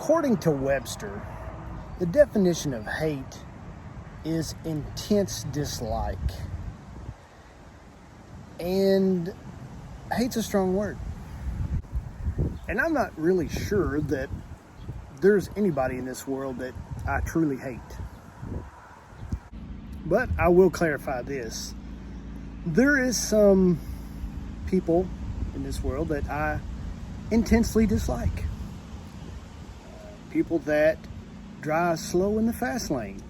According to Webster, the definition of hate is intense dislike. And hate's a strong word. And I'm not really sure that there's anybody in this world that I truly hate. But I will clarify this. There is some people in this world that I intensely dislike. People that drive slow in the fast lane.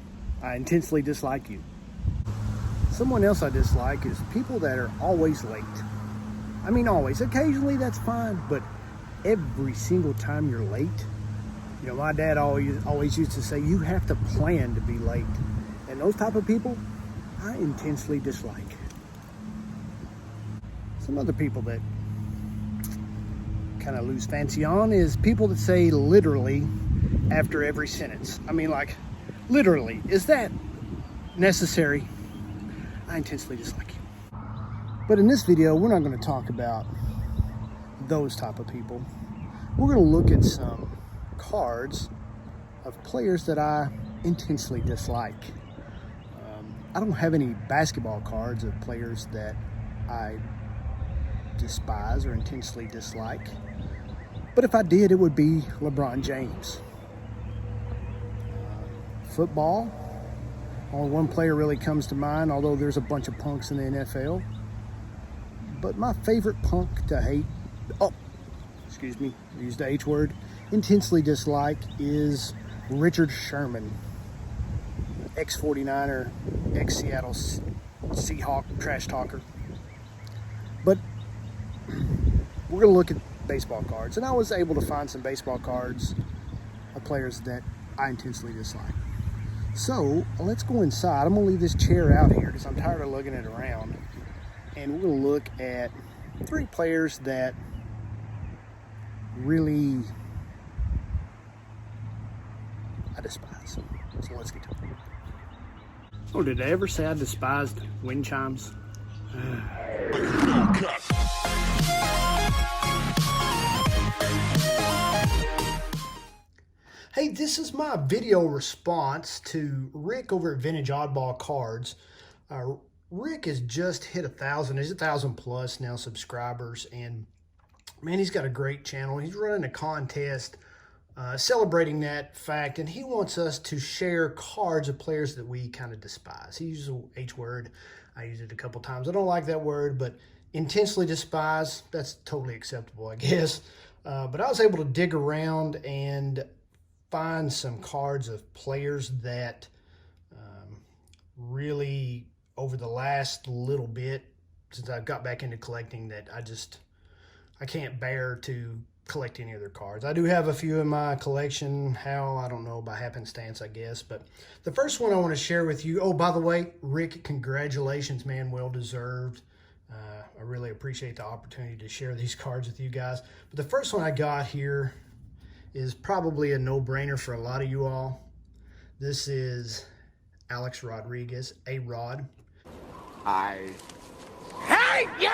I intensely dislike you. Someone else I dislike is people that are always late. I mean always. Occasionally that's fine, but every single time you're late. You know, my dad always used to say, you have to plan to be late. And those type of people, I intensely dislike. Some other people that kind of lose fancy on is people that say literally after every sentence. I mean, like, literally, is that necessary? I intensely dislike you. But in this video, we're not going to talk about those type of people. We're going to look at some cards of players that I intensely dislike. I don't have any basketball cards of players that I despise or intensely dislike. But if I did, it would be LeBron James. Football, only one player really comes to mind, although there's a bunch of punks in the NFL. But my favorite punk to hate, I used the H word, intensely dislike is Richard Sherman. Ex-49er, ex-Seattle Seahawk trash talker. But we're going to look at baseball cards. And I was able to find some baseball cards of players that I intensely dislike. So let's go inside. I'm going to leave this chair out here because I'm tired of lugging it around. And we're going to look at 3 players that really I despise. So let's get to it. Oh, did I ever say I despised wind chimes? Hey, this is my video response to Rick over at Vintage Oddball Cards. Rick has just hit 1,000. He's 1,000 plus now subscribers, and man, he's got a great channel. He's running a contest celebrating that fact, and he wants us to share cards of players that we kind of despise. He uses the H word. I use it a couple times. I don't like that word, but intensely despise, that's totally acceptable, I guess. But I was able to dig around and find some cards of players that really, over the last little bit, since I've got back into collecting, that I can't bear to collect any of their cards. I do have a few in my collection. How? I don't know, by happenstance, I guess. But the first one I want to share with you, oh, by the way, Rick, congratulations, man, well deserved. I really appreciate the opportunity to share these cards with you guys. But the first one I got here is probably a no-brainer for a lot of you all. This is Alex Rodriguez, A-Rod. I hate you!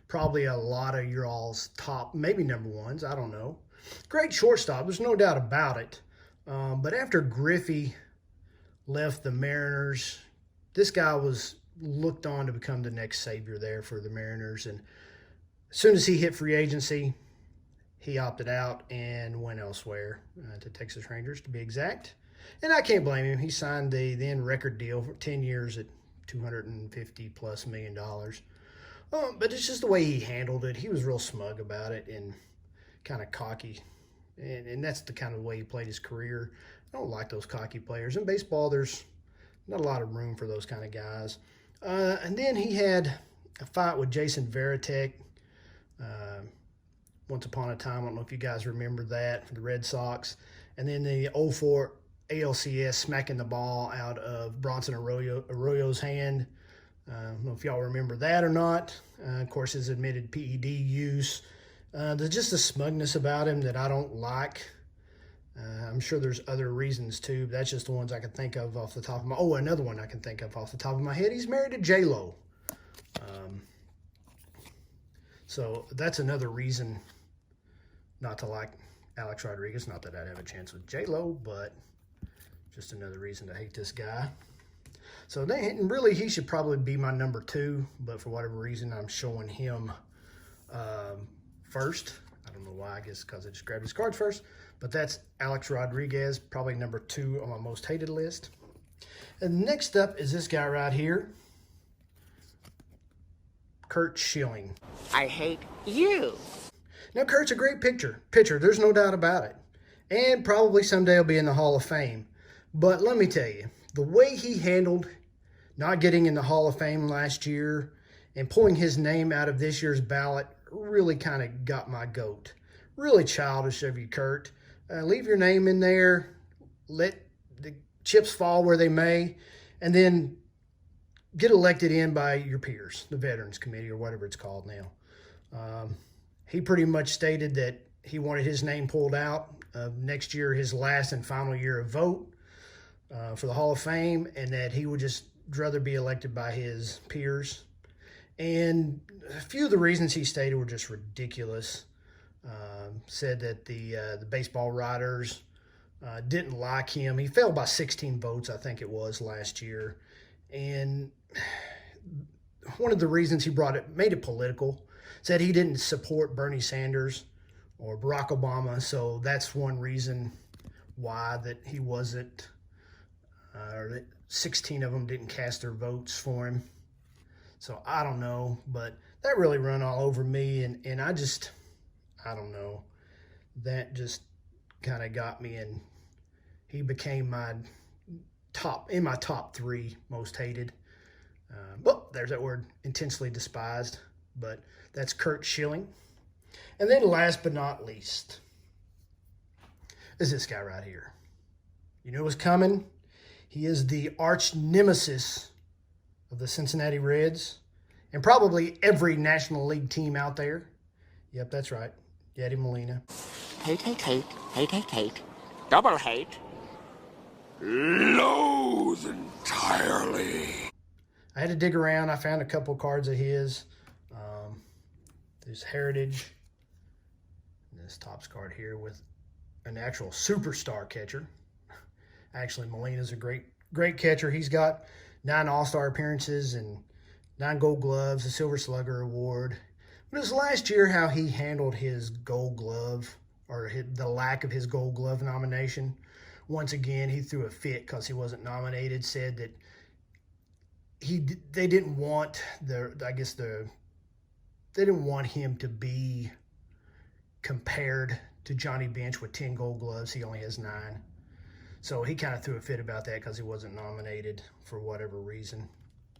Probably a lot of your all's top, maybe number ones, I don't know. Great shortstop, there's no doubt about it. But after Griffey left the Mariners, this guy was looked on to become the next savior there for the Mariners. And as soon as he hit free agency, he opted out and went elsewhere, to Texas Rangers to be exact. And I can't blame him. He signed the then record deal for 10 years at $250+ million. But it's just the way he handled it. He was real smug about it and kind of cocky. And that's the kind of way he played his career. I don't like those cocky players. In baseball, there's not a lot of room for those kind of guys. And then he had a fight with Jason Varitek. Once upon a time, I don't know if you guys remember that, for the Red Sox. And then the 0-4 ALCS smacking the ball out of Bronson Arroyo's hand. I don't know if y'all remember that or not. Of course, his admitted PED use. There's just a smugness about him that I don't like. I'm sure there's other reasons too, but that's just the ones I can think of off the top of my... Oh, another one I can think of off the top of my head. He's married to J-Lo. So that's another reason not to like Alex Rodriguez. Not that I'd have a chance with J-Lo, but just another reason to hate this guy. So really, he should probably be my number 2, but for whatever reason, I'm showing him first. I don't know why. I guess because I just grabbed his cards first. But that's Alex Rodriguez, probably number 2 on my most hated list. And next up is this guy right here, Curt Schilling. I hate you. Now, Kurt's a great pitcher. There's no doubt about it. And probably someday he'll be in the Hall of Fame. But let me tell you, the way he handled not getting in the Hall of Fame last year and pulling his name out of this year's ballot really kind of got my goat. Really childish of you, Curt. Leave your name in there. Let the chips fall where they may. And then get elected in by your peers, the Veterans Committee or whatever it's called now. He pretty much stated that he wanted his name pulled out next year, his last and final year of vote for the Hall of Fame, and that he would just rather be elected by his peers. And a few of the reasons he stated were just ridiculous. Said that the baseball writers didn't like him. He fell by 16 votes, I think it was, last year. And one of the reasons he made it political, said he didn't support Bernie Sanders or Barack Obama. So that's one reason why that he wasn't, or that 16 of them didn't cast their votes for him. So I don't know, but that really run all over me. And I don't know. That just kind of got me, and he became my top 3 most hated. Well, there's that word, intensely despised. But that's Curt Schilling. And then last but not least is this guy right here. You know what's coming? He is the arch nemesis of the Cincinnati Reds and probably every National League team out there. Yep, that's right. Yadier Molina. Hate, hate, hate, hate, hate, hate. Double hate. Loathe entirely. I had to dig around. I found a couple cards of his. There's Heritage. And this Topps card here with an actual superstar catcher. Actually, Molina's a great catcher. He's got 9 All-Star appearances and 9 Gold Gloves, a Silver Slugger Award. But it was last year how he handled his Gold Glove, or the lack of his Gold Glove nomination. Once again, he threw a fit because he wasn't nominated. Said that they didn't want they didn't want him to be compared to Johnny Bench with 10 Gold Gloves. He only has 9. So he kind of threw a fit about that because he wasn't nominated for whatever reason.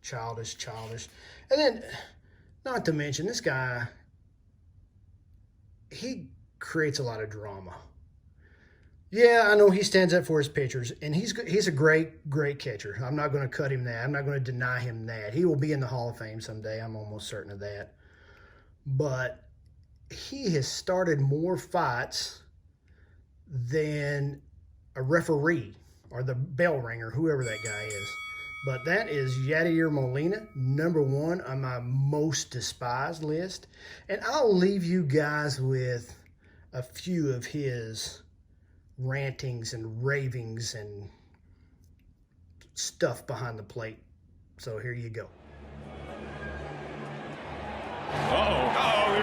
Childish. And then, not to mention, this guy, he creates a lot of drama. Yeah, I know he stands up for his pitchers, and he's a great catcher. I'm not going to cut him that. I'm not going to deny him that. He will be in the Hall of Fame someday. I'm almost certain of that. But he has started more fights than a referee or the bell ringer, whoever that guy is. But that is Yadier Molina, number 1 on my most despised list. And I'll leave you guys with a few of his rantings and ravings and stuff behind the plate. So here you go.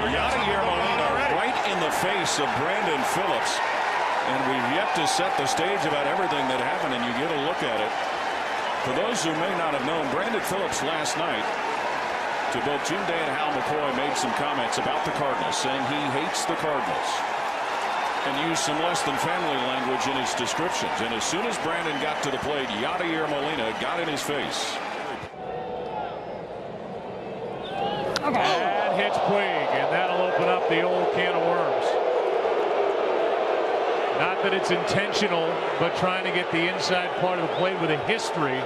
Yadier Molina right in the face of Brandon Phillips. And we've yet to set the stage about everything that happened, and you get a look at it. For those who may not have known, Brandon Phillips last night, to both Jim Day and Hal McCoy, made some comments about the Cardinals, saying he hates the Cardinals, and used some less than family language in his descriptions. And as soon as Brandon got to the plate, Yadier Molina got in his face. And hits Puig, and that'll open up the old can of worms. Not that it's intentional, but trying to get the inside part of the plate with a history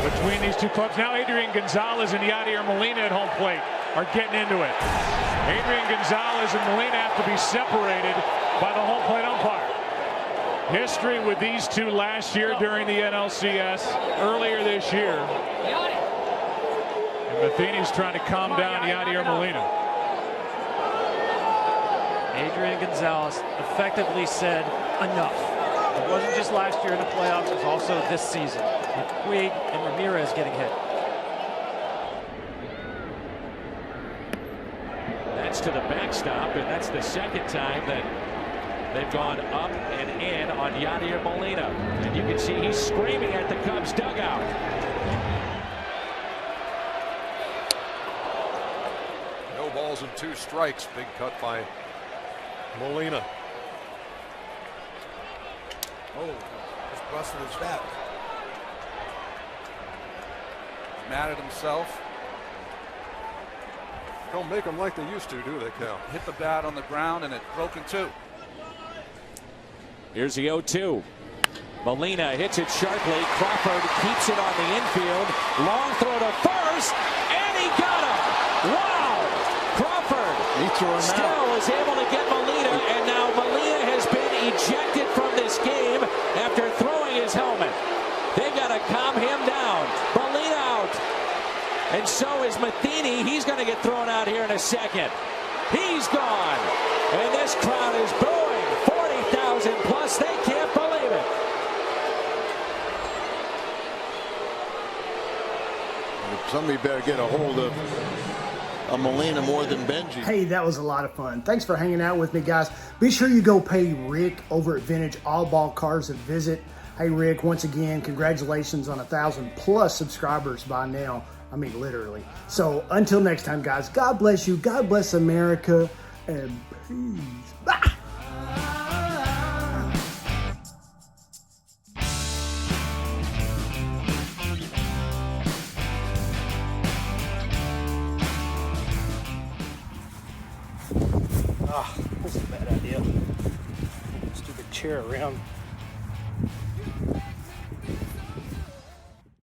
between these two clubs. Now Adrian Gonzalez and Yadier Molina at home plate are getting into it. Adrian Gonzalez and Molina have to be separated by the home plate umpire. History with these two last year during the NLCS, earlier this year. And Matheny's trying to calm down Yadier Molina. Adrian Gonzalez effectively said enough. It wasn't just last year in the playoffs, it was also this season. With Puig and Ramirez getting hit. That's to the backstop, and that's the second time that they've gone up and in on Yadier Molina. And you can see he's screaming at the Cubs dugout. No balls and 2 strikes. Big cut by Molina. Oh, just busted his bat. Mad at himself. Don't make them like they used to, do they, Cal? Hit the bat on the ground and it broke in 2. Here's the 0-2. Molina hits it sharply. Crawford keeps it on the infield. Long throw to first, and he got him. Wow! Crawford still is able to get Molina, and now Molina has been ejected from this game after throwing his helmet. They've got to calm him down. Molina out. And so is Matheny. He's going to get thrown out here in a second. He's gone. And this crowd is booing. 40,000 plus. They can't believe it. Somebody better get a hold of Molina more than Benji. Hey, that was a lot of fun. Thanks for hanging out with me, guys. Be sure you go pay Rick over at Vintage Oddball Cars a visit. Hey, Rick, once again, congratulations on 1,000 plus subscribers by now. I mean, literally. So until next time, guys, God bless you. God bless America. And peace. Bye. This is a bad idea. Let's do the chair around.